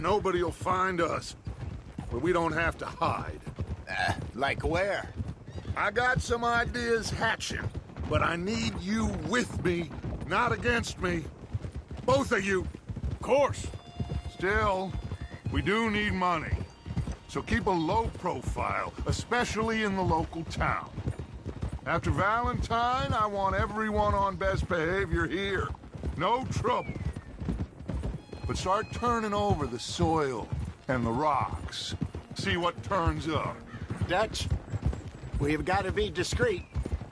nobody'll find us. Where we don't have to hide. Like where? I got some ideas hatching, but I need you with me, not against me. Both of you. Of course. Still, we do need money. So keep a low profile, especially in the local town. After Valentine, I want everyone on best behavior here. No trouble. But start turning over the soil and the rocks. See what turns up. Dutch, we've got to be discreet.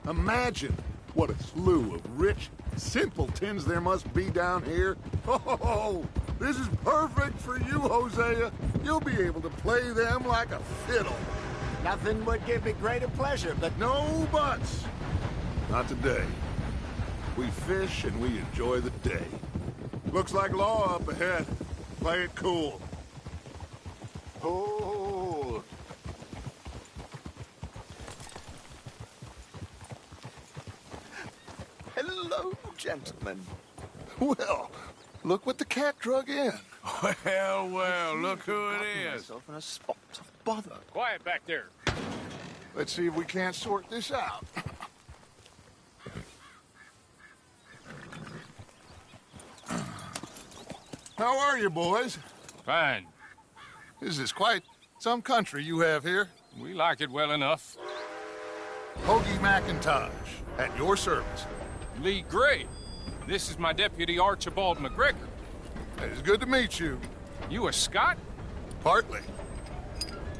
Imagine what a slew of rich simpletons there must be down here. Oh, this is perfect for you, Hosea. You'll be able to play them like a fiddle. Nothing would give me greater pleasure, but No buts. Not today. We fish and we enjoy the day. Looks like law up ahead. Play it cool. oh, hello, gentlemen. Well, look what the cat drug in. Well, look who it is. Myself in a spot of bother. Quiet back there. Let's see if we can't sort this out. How are you, boys? Fine. This is quite some country you have here. We like it well enough. Hoagie McIntosh, at your service. Lee Gray. This is my deputy Archibald McGregor. It's good to meet you. You a Scot? Partly.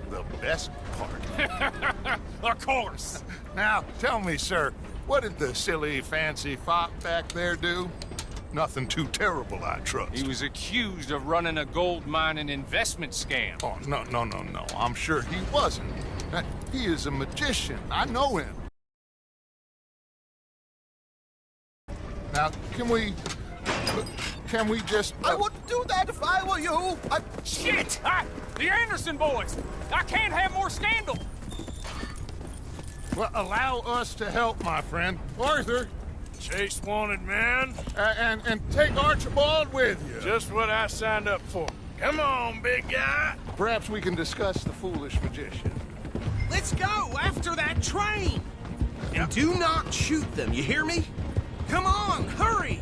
The best part. Of course. Now, tell me, sir, what did the silly, fancy fop back there do? Nothing too terrible, I trust. He was accused of running a gold mining investment scam. Oh, no. I'm sure he wasn't. He is a magician. I know him. Now, can we just... I wouldn't do that if I were you. Shit! The Anderson boys! I can't have more scandal! Well, allow us to help, my friend. Arthur, Chase wanted man. and take Archibald with you. Just what I signed up for. Come on, big guy. Perhaps we can discuss the foolish magician. Let's go after that train! And do not shoot them, you hear me? Come on, hurry!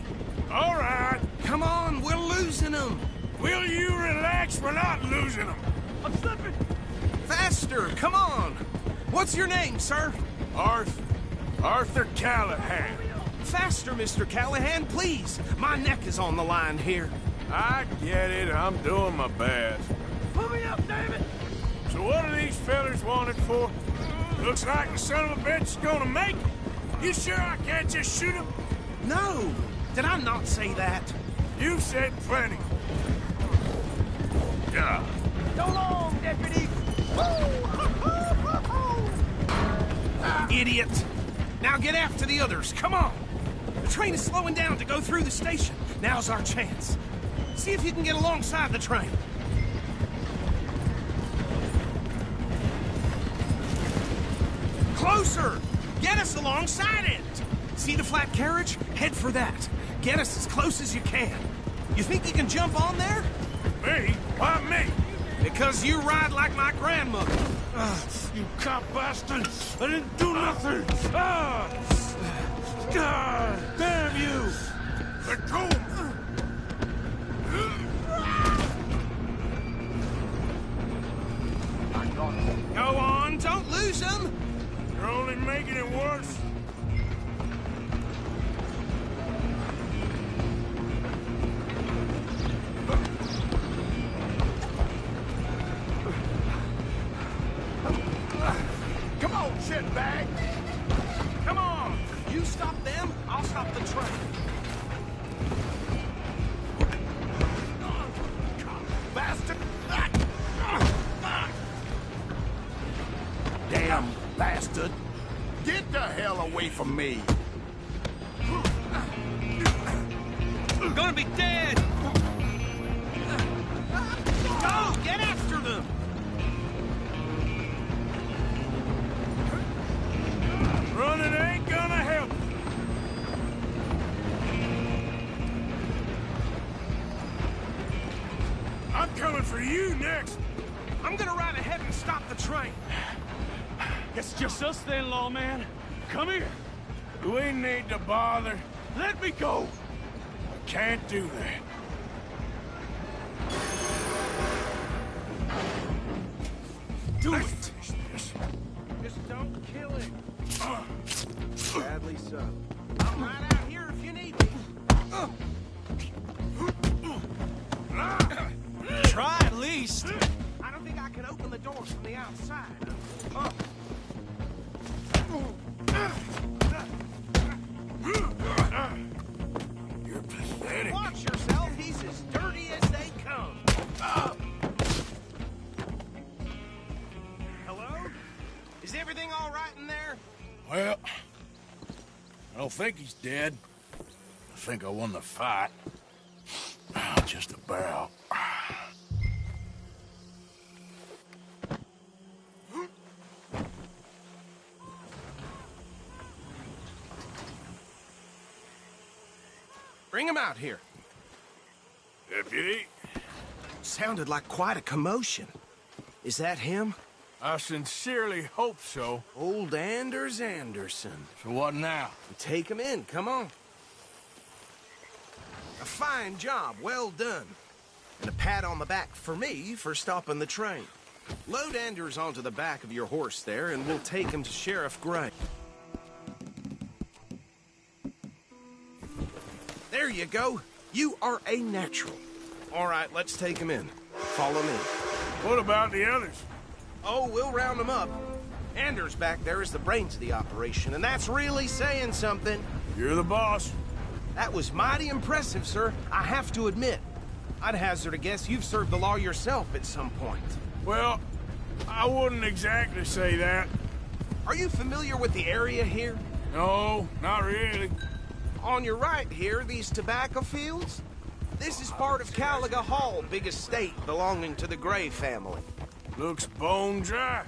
All right. Come on, we're losing them! Will you relax? We're not losing them. I'm slipping. Faster, come on! What's your name, sir? Arthur Callahan. Faster, Mr. Callahan, please! My neck is on the line here. I get it. I'm doing my best. Pull me up, damn it! So what are these fellers wanted for? Looks like the son of a bitch is gonna make it. You sure I can't just shoot him? No! Did I not say that? You said plenty. Yeah. So long, deputy! Idiot! Now get after the others, come on! The train is slowing down to go through the station. Now's our chance. See if you can get alongside the train. Closer! Get us alongside it! See the flat carriage? Head for that. Get us as close as you can. You think you can jump on there? Me? Why me? Because you ride like my grandmother. You cop bastard! I didn't do nothing! God damn you! Let go! Go on, don't lose them! You're only making it worse. Come on, shitbag. Come on! You stop them, I'll stop the train. Bastard. Damn bastard. Get the hell away from me. We're gonna be dead! Go! Get after them! Running ain't gonna help. I'm coming for you next. I'm gonna ride ahead and stop the train. It's just us then, lawman. Come here. We need to bother. Let me go. I can't do that. Do Let's it. finish this. Just don't kill him. Sadly so. I'm right out here if you need me. Try at least. I don't think I can open the door from the outside. You're pathetic. Watch yourself. He's as dirty as they come. Hello? Is everything all right in there? Well, I don't think he's dead. I think I won the fight. Just about. Bring him out here. Deputy, Sounded like quite a commotion. Is that him? I sincerely hope so. Old Anders Anderson. So what now? Take him in, come on. A fine job, well done. And a pat on the back for me for stopping the train. Load Anders onto the back of your horse there, and we'll take him to Sheriff Gray. There you go. You are a natural. All right, let's take him in. Follow me. What about the others? Oh, we'll round them up. Anders back there is the brains of the operation, and that's really saying something. You're the boss. That was mighty impressive, sir. I have to admit. I'd hazard a guess you've served the law yourself at some point. Well, I wouldn't exactly say that. Are you familiar with the area here? No, not really. On your right here, these tobacco fields? This is part of Caliga Hall, big estate belonging to the Gray family. Looks bone dry.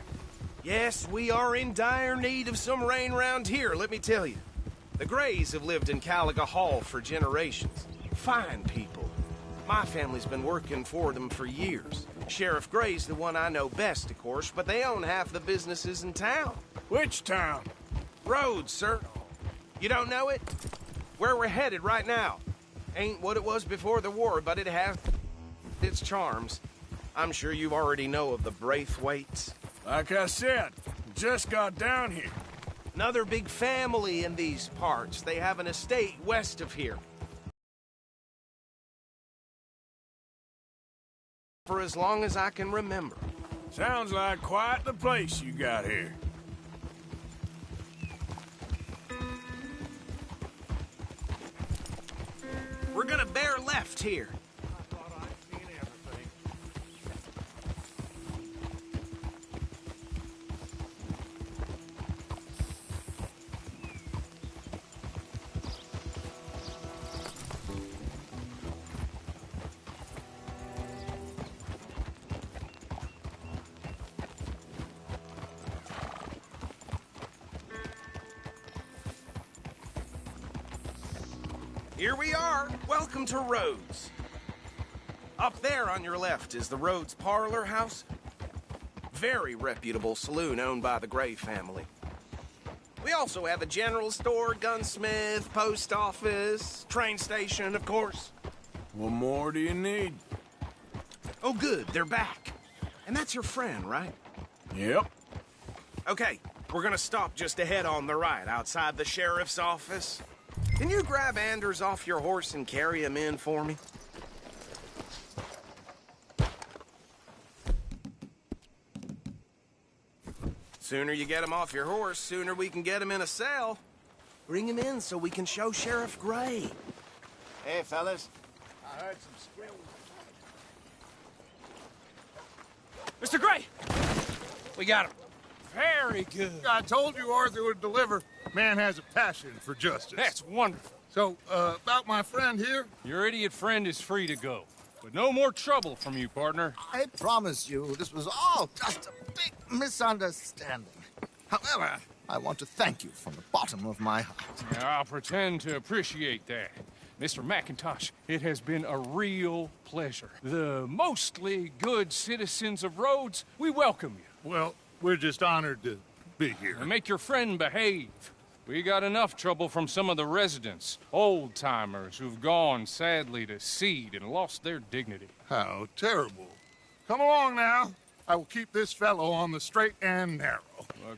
Yes, we are in dire need of some rain round here, let me tell you. The Grays have lived in Caliga Hall for generations. Fine people. My family's been working for them for years. Sheriff Gray's the one I know best, of course, but they own half the businesses in town. Which town? Rhodes, sir. You don't know it? Where we're headed right now. Ain't what it was before the war, but it has its charms. I'm sure you already know of the Braithwaites. Like I said, just got down here. Another big family in these parts. They have an estate west of here. For as long as I can remember. Sounds like quite the place you got here. We're gonna bear left here. Here we are. Welcome to Rhodes. Up there on your left is the Rhodes Parlor House. Very reputable saloon owned by the Gray family. We also have a general store, gunsmith, post office, train station, of course. What more do you need? Oh, good. They're back. And that's your friend, right? Yep. Okay, we're gonna stop just ahead on the right, outside the sheriff's office. Can you grab Anders off your horse and carry him in for me? Sooner you get him off your horse, sooner we can get him in a cell. Bring him in so we can show Sheriff Gray. Hey, fellas. I heard some squeals. Mr. Gray! We got him. Very good. I told you Arthur would deliver. Man has a passion for justice. That's wonderful. So, about my friend here? Your idiot friend is free to go. But no more trouble from you, partner. I promise you, this was all just a big misunderstanding. However, I want to thank you from the bottom of my heart. I'll pretend to appreciate that. Mr. McIntosh, it has been a real pleasure. The mostly good citizens of Rhodes, we welcome you. Well, we're just honored to be here. And make your friend behave. We got enough trouble from some of the residents, old-timers who've gone, sadly, to seed and lost their dignity. How terrible. Come along now. I will keep this fellow on the straight and narrow.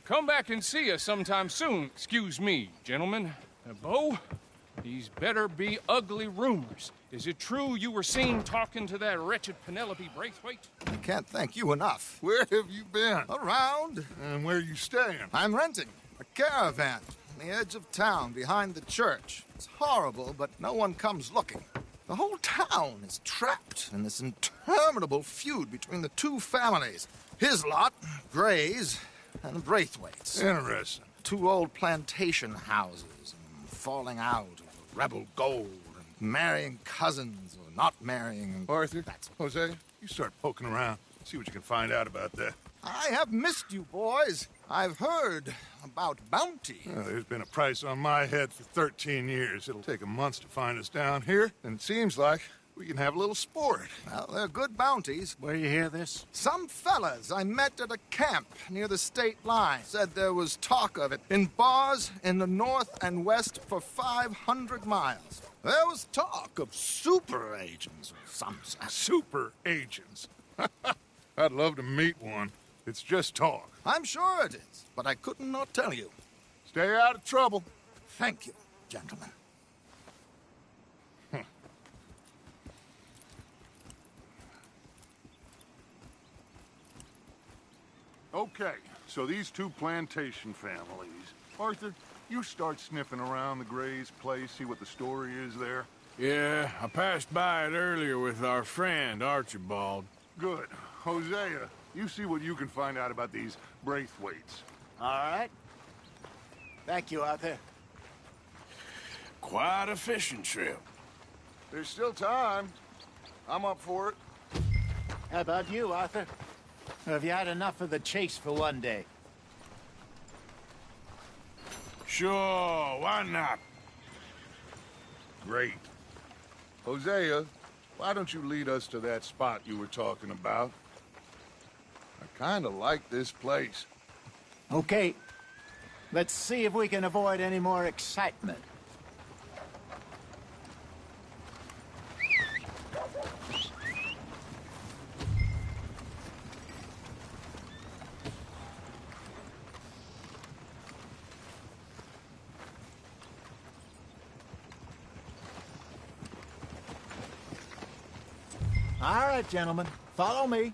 Come back and see us sometime soon. Excuse me, gentlemen. Bo, these better be ugly rumors. Is it true you were seen talking to that wretched Penelope Braithwaite? I can't thank you enough. Where have you been? Around. And where are you staying? I'm renting a caravan on the edge of town behind the church. It's horrible, but no one comes looking. The whole town is trapped in this interminable feud between the two families. His lot, Gray's, and Braithwaite's. Interesting. Two old plantation houses, and falling out over rebel gold, and marrying cousins or not marrying. Arthur, Jose, you start poking around. See what you can find out about that. I have missed you, boys. I've heard about bounty. Well, there's been a price on my head for 13 years. It'll take 'em months to find us down here, and it seems like we can have a little sport. Well, they're good bounties. Where you hear this? Some fellas I met at a camp near the state line said there was talk of it in bars in the north and west for 500 miles. There was talk of super agents or some such. Super agents. I'd love to meet one. It's just talk. I'm sure it is, but I couldn't not tell you. Stay out of trouble. Thank you, gentlemen. Okay, so these two plantation families. Arthur, you start sniffing around the Gray's place, see what the story is there. Yeah, I passed by it earlier with our friend, Archibald. Good. Hosea, you see what you can find out about these Braithwaites. All right. Thank you, Arthur. Quite a fishing trip. There's still time. I'm up for it. How about you, Arthur? Or have you had enough of the chase for one day? Sure, why not? Great. Hosea, why don't you lead us to that spot you were talking about? I kind of like this place. Okay. Let's see if we can avoid any more excitement. All right, gentlemen, follow me.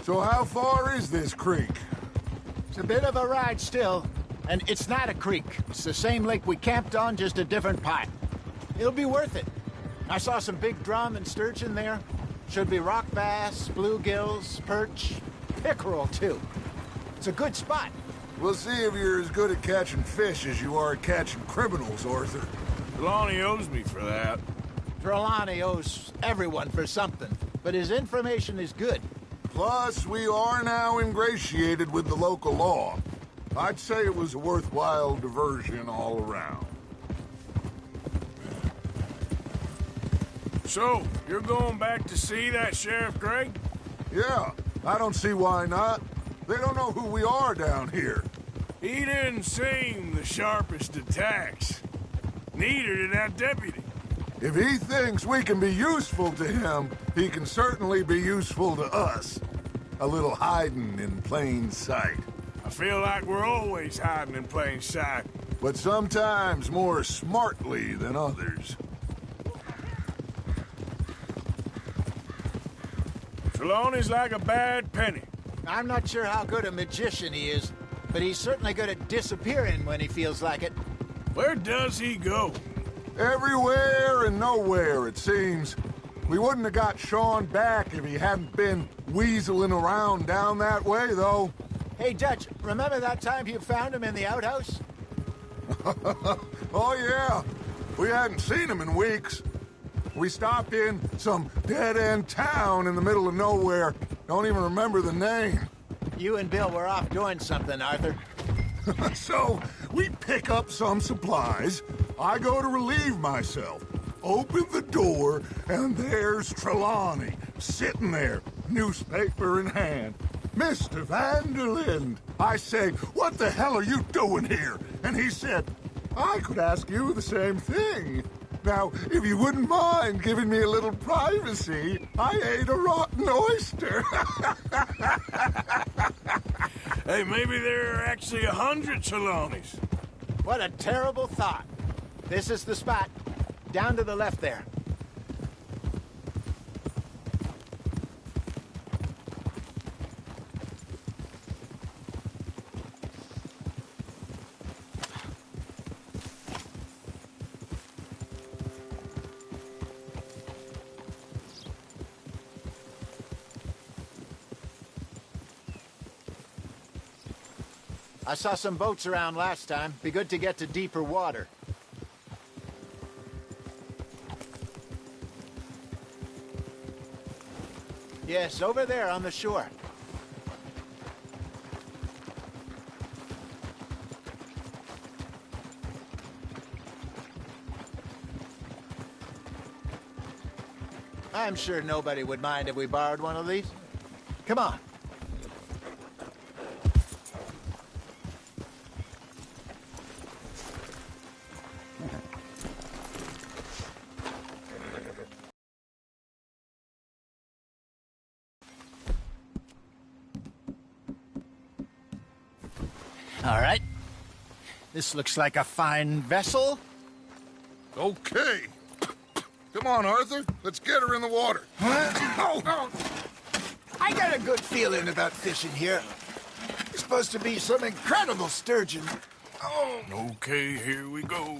So how far is this creek? It's a bit of a ride still, and it's not a creek. It's the same lake we camped on, just a different part. It'll be worth it. I saw some big drum and sturgeon there. Should be rock bass, bluegills, perch, pickerel, too. It's a good spot. We'll see if you're as good at catching fish as you are at catching criminals, Arthur. Trelawney owes me for that. Trelawney owes everyone for something, but his information is good. Plus, we are now ingratiated with the local law. I'd say it was a worthwhile diversion all around. So, you're going back to see that Sheriff Gray? Yeah, I don't see why not. They don't know who we are down here. He didn't seem the sharpest attacks. Neither did that deputy. If he thinks we can be useful to him, he can certainly be useful to us. A little hiding in plain sight. I feel like we're always hiding in plain sight. But sometimes more smartly than others. Trelawney's like a bad penny. I'm not sure how good a magician he is, but he's certainly good at disappearing when he feels like it. Where does he go? Everywhere and nowhere, it seems. We wouldn't have got Sean back if he hadn't been weaseling around down that way, though. Hey, Dutch, remember that time you found him in the outhouse? Oh, yeah. We hadn't seen him in weeks. We stopped in some dead-end town in the middle of nowhere. Don't even remember the name. You and Bill were off doing something, Arthur. So, we pick up some supplies. I go to relieve myself. Open the door, and there's Trelawney, sitting there, newspaper in hand. Mr. Van der Linde. I say, what the hell are you doing here? And he said, I could ask you the same thing. Now, if you wouldn't mind giving me a little privacy, I ate a rotten oyster. Hey, maybe there are actually 100 Trelawneys. What a terrible thought. This is the spot. Down to the left there. I saw some boats around last time. Be good to get to deeper water. Yes, over there on the shore. I'm sure nobody would mind if we borrowed one of these. Come on. All right. This looks like a fine vessel. Okay. Come on, Arthur. Let's get her in the water. Oh. I got a good feeling about fishing here. It's supposed to be some incredible sturgeon. Oh. Okay, here we go.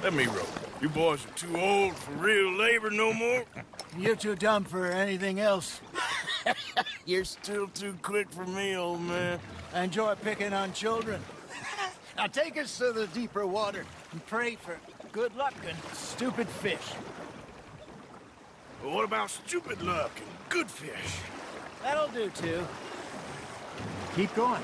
Let me row. You boys are too old for real labor no more. You're too dumb for anything else. You're still too quick for me, old man. I enjoy picking on children. Now take us to the deeper water and pray for good luck and stupid fish. But what about stupid luck and good fish? That'll do, too. Keep going.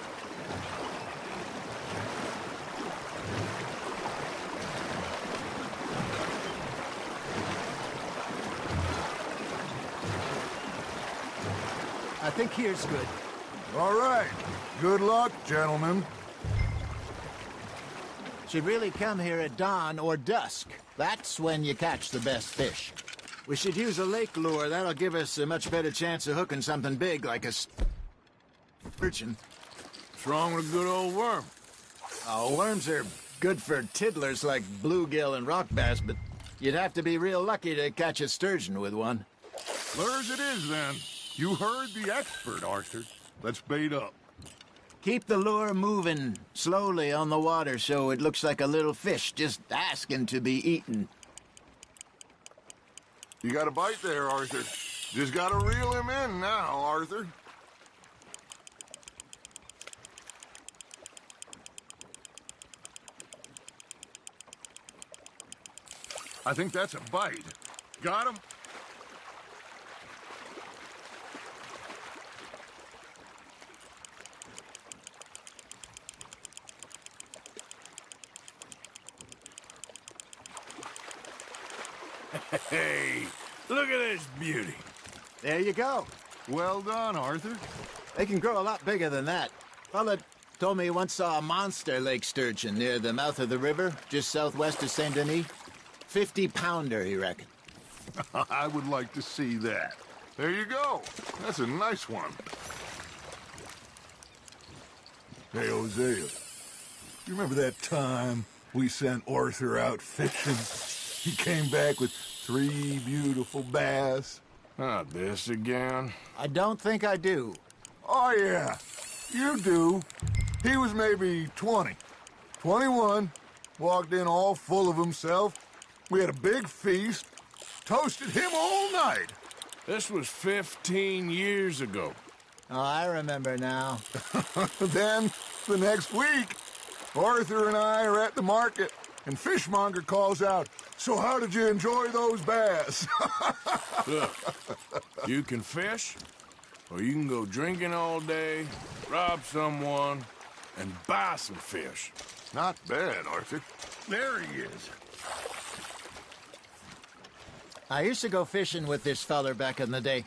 I think here's good. All right. Good luck, gentlemen. Should really come here at dawn or dusk. That's when you catch the best fish. We should use a lake lure. That'll give us a much better chance of hooking something big like a sturgeon. What's wrong with a good old worm? Oh, worms are good for tiddlers like bluegill and rock bass, but you'd have to be real lucky to catch a sturgeon with one. Lures it is, then. You heard the expert, Arthur. Let's bait up. Keep the lure moving slowly on the water so it looks like a little fish just asking to be eaten. You got a bite there, Arthur. Just gotta reel him in now, Arthur. I think that's a bite. Got him? Hey, look at this beauty. There you go. Well done, Arthur. They can grow a lot bigger than that. Fella told me he once saw a monster lake sturgeon near the mouth of the river, just southwest of Saint Denis. 50-pounder, he reckoned. I would like to see that. There you go. That's a nice one. Hey, Hosea. You remember that time we sent Arthur out fishing? He came back with 3 beautiful bass. Not this again. I don't think I do. Oh, yeah. You do. He was maybe 20. 21. Walked in all full of himself. We had a big feast. Toasted him all night. This was 15 years ago. Oh, I remember now. Then, the next week, Arthur and I are at the market, and Fishmonger calls out, "So how did you enjoy those bass?" Look, you can fish, or you can go drinking all day, rob someone, and buy some fish. Not bad, Arthur. There he is. I used to go fishing with this feller back in the day.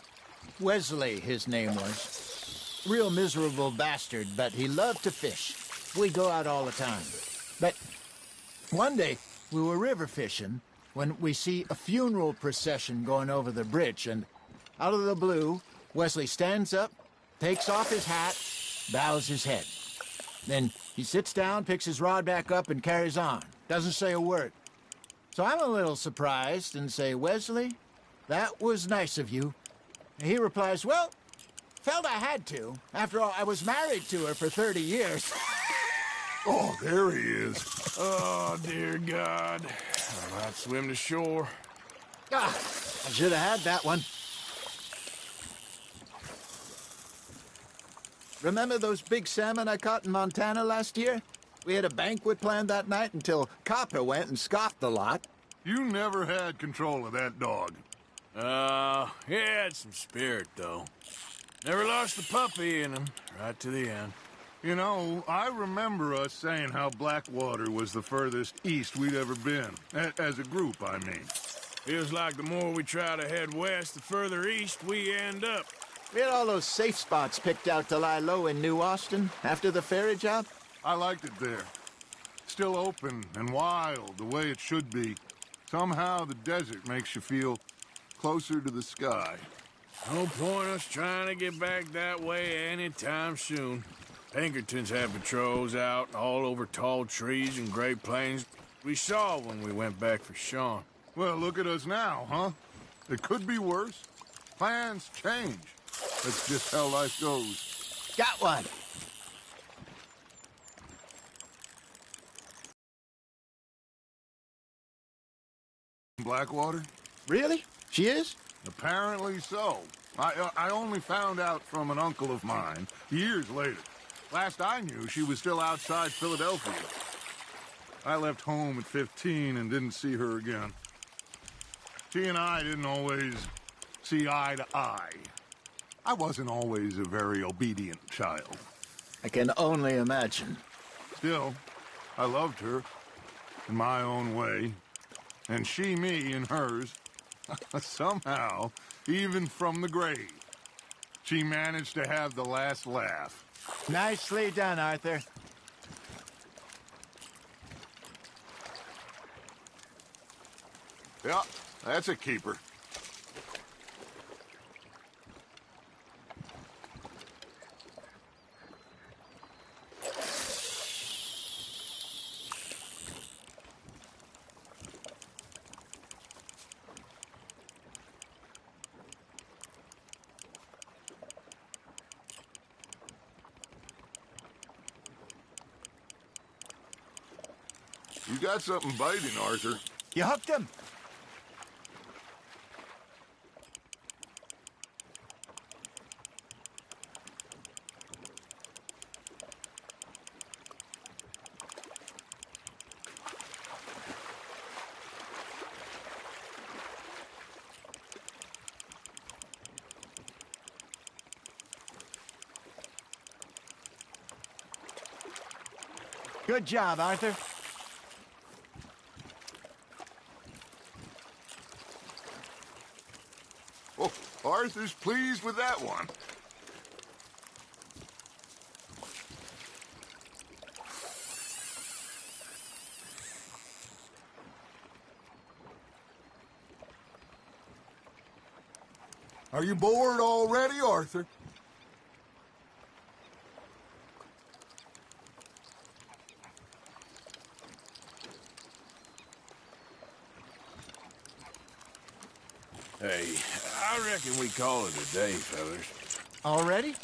Wesley, his name was. Real miserable bastard, but he loved to fish. We'd go out all the time. But one day, we were river fishing when we see a funeral procession going over the bridge, and out of the blue, Wesley stands up, takes off his hat, bows his head. Then he sits down, picks his rod back up, and carries on. Doesn't say a word. So I'm a little surprised and say, "Wesley, that was nice of you." And he replies, "Well, felt I had to. After all, I was married to her for 30 years. Oh, there he is. Oh, dear God. I might swim to shore. Ah, I should have had that one. Remember those big salmon I caught in Montana last year? We had a banquet planned that night until Copper went and scoffed the lot. You never had control of that dog. He had some spirit, though. Never lost the puppy in him, right to the end. You know, I remember us saying how Blackwater was the furthest east we'd ever been. As a group, I mean. Feels like the more we try to head west, the further east we end up. We had all those safe spots picked out to lie low in New Austin after the ferry job. I liked it there. Still open and wild, the way it should be. Somehow the desert makes you feel closer to the sky. No point us trying to get back that way anytime soon. Pinkertons had patrols out all over tall trees and Great Plains. We saw when we went back for Sean. Well, look at us now, huh? It could be worse. Plans change. That's just how life goes. Got one. Blackwater? Really? She is? Apparently so. I only found out from an uncle of mine years later. Last I knew, she was still outside Philadelphia. I left home at 15 and didn't see her again. She and I didn't always see eye to eye. I wasn't always a very obedient child. I can only imagine. Still, I loved her in my own way, and she me in hers. Somehow, even from the grave, she managed to have the last laugh. Nicely done, Arthur. Yeah, that's a keeper. You got something biting, Arthur. You hooked him. Good job, Arthur. Oh, Arthur's pleased with that one. Are you bored already, Arthur? Hey, I reckon we call it a day, fellas. Already?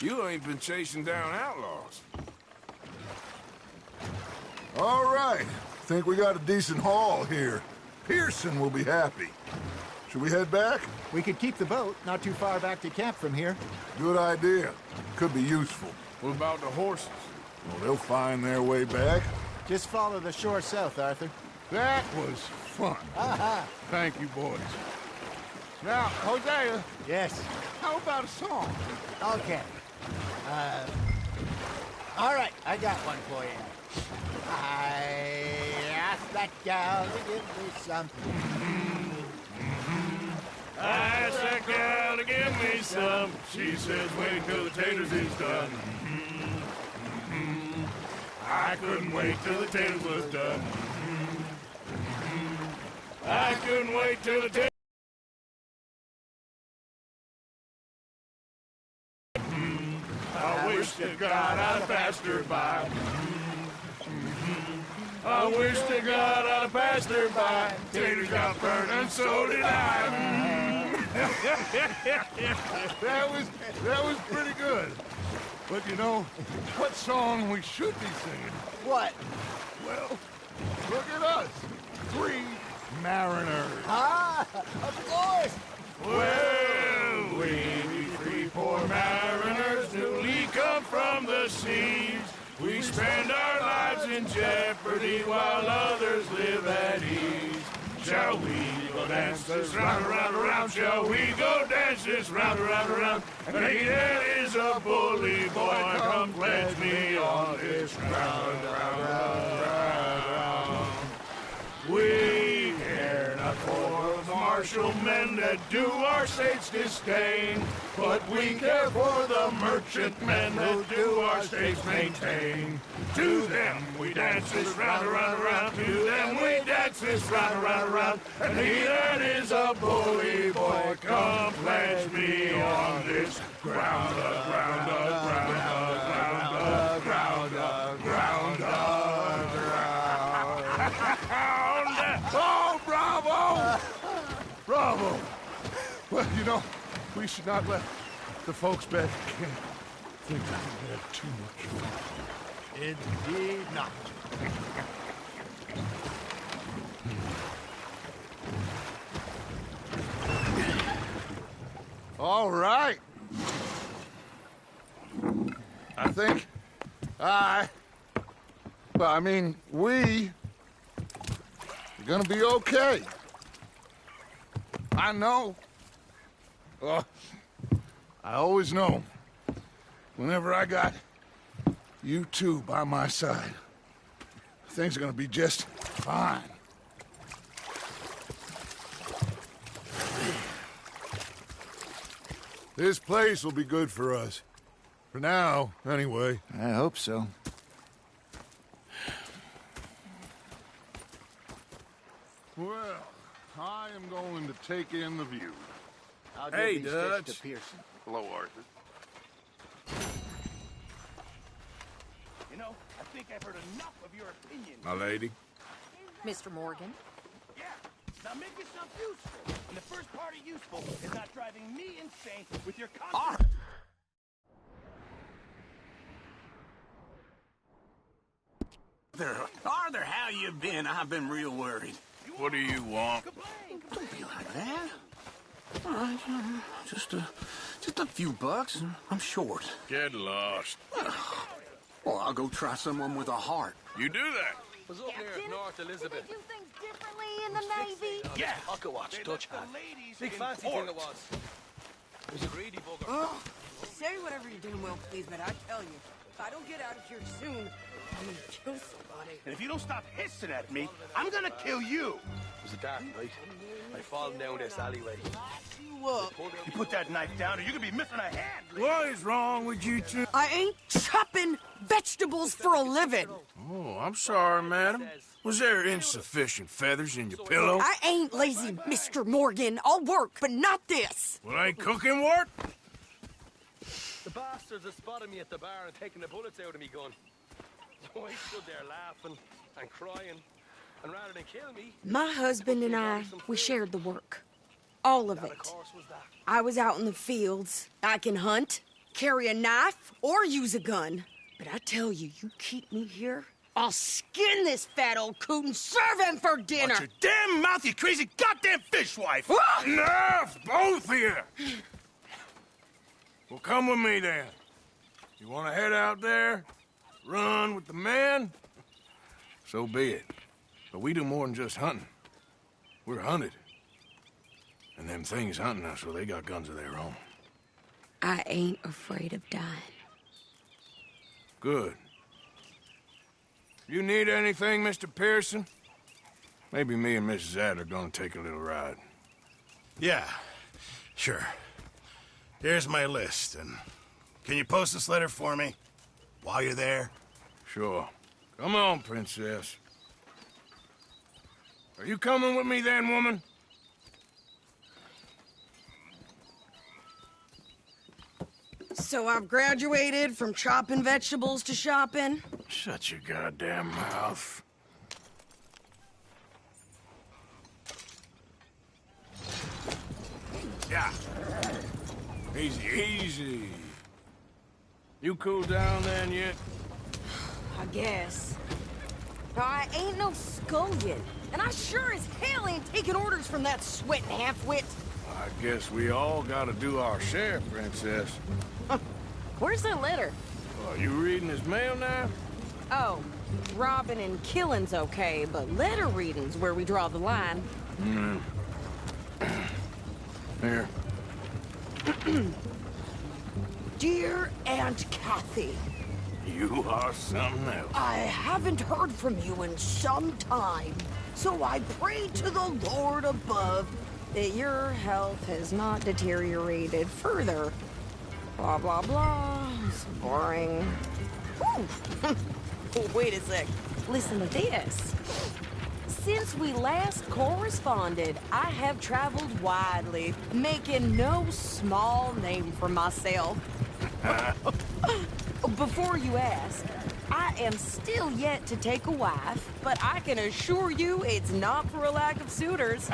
You ain't been chasing down outlaws. All right. Think we got a decent haul here. Pearson will be happy. Should we head back? We could keep the boat not too far back to camp from here. Good idea. Could be useful. What about the horses? Well, they'll find their way back. Just follow the shore south, Arthur. That was fun. Thank you, boys. Now, Hosea, Yes. how about a song? Okay. All right, I got one for you. I asked that gal to give me some. I asked that gal to give me some. She says, wait till the taters is done. I couldn't wait till the taters was done. I couldn't wait till the taters. I wish to God I'd passed her by. I wish to God I'd passed her by. Taters got burned and so did I. That was pretty good. But you know, what song we should be singing? What? Well, look at us. 3 mariners. Ah, of course. Well, we 3 poor mariners newly come from the seas. We spend our lives in jeopardy while others live at ease. Shall we go dance this round, around, around? Shall we go dance this round, around, around? And he that is a bully boy, come pledge me on this ground, round, round. We care not for the martial men that do our state's disdain, but we care for the merchant men that do our state's maintain. To them we dance this round, around, around. To them we dance this round, around, around. And he that is a bully boy, come pledge me on this ground, ground, ground, ground, ground, ground, ground. Oh, bravo! Bravo! Well, you know, we should not let the folks back at camp think that we had too much fun. Indeed not. All right. I think we're gonna be okay. I know. I always know. Whenever I got you two by my side, things are gonna be just fine. This place will be good for us. For now, anyway. I hope so. Well, I am going to take in the view. I'll Hey, give these Dutch. sticks to Pearson. Hello, Arthur. You know, I think I've heard enough of your opinion. My lady. Mr. Morgan. Yeah, now make yourself useful. And the first part of useful is not driving me insane with your constant... Arthur, how you been? I've been real worried. What do you want? Don't be like that. All right, just a few bucks, and I'm short. Get lost. Well, I'll go try someone with a heart. You do that. Was up there at North Elizabeth. Do things differently in the Navy? Yeah. Pocket watch, Dutch hat. Big fancy thing it was. It was a greedy bugger. Oh, say whatever you're doing, Will, please, but I tell you, if I don't get out of here soon, I'm gonna kill somebody. And if you don't stop hissing at me, I'm gonna kill you. It was a dark night. I fallen down this alleyway. You up? You put that knife down or you're gonna be missing a hand. What is wrong with you two? I ain't chopping vegetables for a living. Oh, I'm sorry, madam. Was there insufficient feathers in your pillow? I ain't lazy, Mr. Morgan. I'll work, but not this. Well, ain't cooking work? The bastards have spotted me at the bar and taken the bullets out of me gun. So I stood there laughing and crying. And rather than kill me... My husband and I, we shared the work. All of That, it. of course, was that. I was out in the fields. I can hunt, carry a knife, or use a gun. But I tell you, you keep me here, I'll skin this fat old coot and serve him for dinner. Watch your damn mouth, you crazy goddamn fishwife! Ah! Enough, both of you! Well, come with me then. You want to head out there? run with the men, so be it. But we do more than just hunting. We're hunted. And them things hunting us, well, they got guns of their own. I ain't afraid of dying. Good. You need anything, Mr. Pearson? Maybe me and Mrs. Ad are gonna take a little ride. Yeah, sure. Here's my list, and can you post this letter for me while you're there? Sure. Come on, Princess. Are you coming with me then, woman? So I've graduated from chopping vegetables to shopping? Shut your goddamn mouth. Yeah. Easy, easy. You cool down then yet? I guess. Now, I ain't no scullion, and I sure as hell ain't taking orders from that sweating half-wit. I guess we all gotta do our share, Princess. Where's that letter? Are you reading his mail now? Oh, robbing and killing's okay, but letter reading's where we draw the line. Here. Dear Aunt Kathy, You are something else. I haven't heard from you in some time, so I pray to the Lord above that your health has not deteriorated further. Blah, blah, blah. It's boring. Ooh. Oh, wait a sec. Listen to this. Since we last corresponded, I have traveled widely, making no small name for myself. Before you ask, I am still yet to take a wife, but I can assure you it's not for a lack of suitors.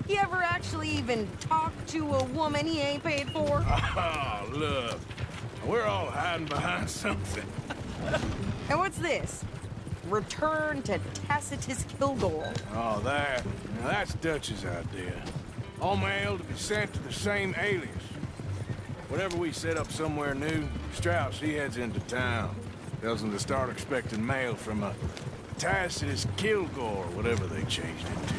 You ever actually even talk to a woman he ain't paid for? Oh, look. We're all hiding behind something. And what's this? Return to Tacitus Kilgore. Oh, that. Now, that's Dutch's idea. All mail to be sent to the same alias. Whenever we set up somewhere new, Strauss, he heads into town. Tells them to start expecting mail from a Tacitus Kilgore, whatever they changed it to.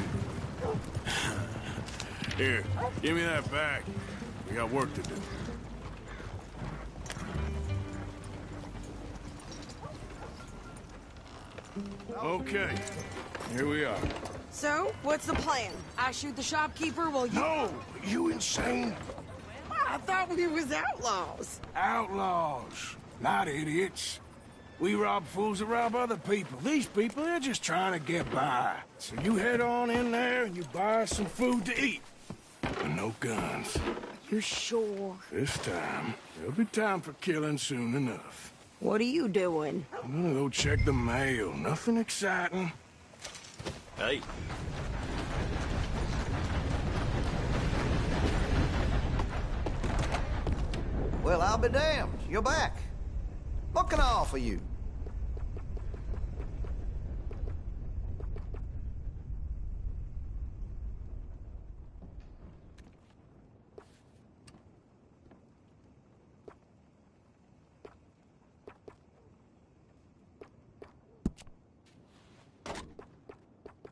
Here, give me that back. We got work to do. Okay, here we are. So, what's the plan? I shoot the shopkeeper while you... No! You insane? I thought we was outlaws. Outlaws, not idiots. We rob fools that rob other people. These people, they're just trying to get by. So you head on in there and you buy some food to eat. And no guns. You sure? This time, there'll be time for killing soon enough. What are you doing? I'm gonna go check the mail. Nothing exciting. Hey. Well, I'll be damned. You're back. What can I offer you?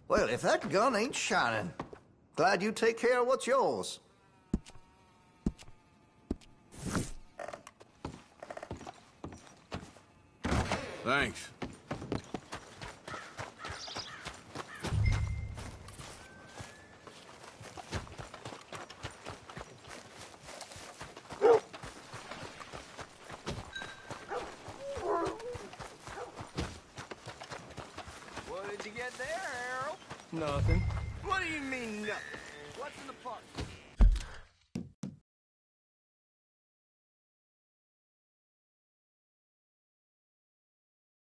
Well, if that gun ain't shining, glad you take care of what's yours. Thanks. What did you get there, Harold? Nothing. What do you mean, nothing? What's in the park?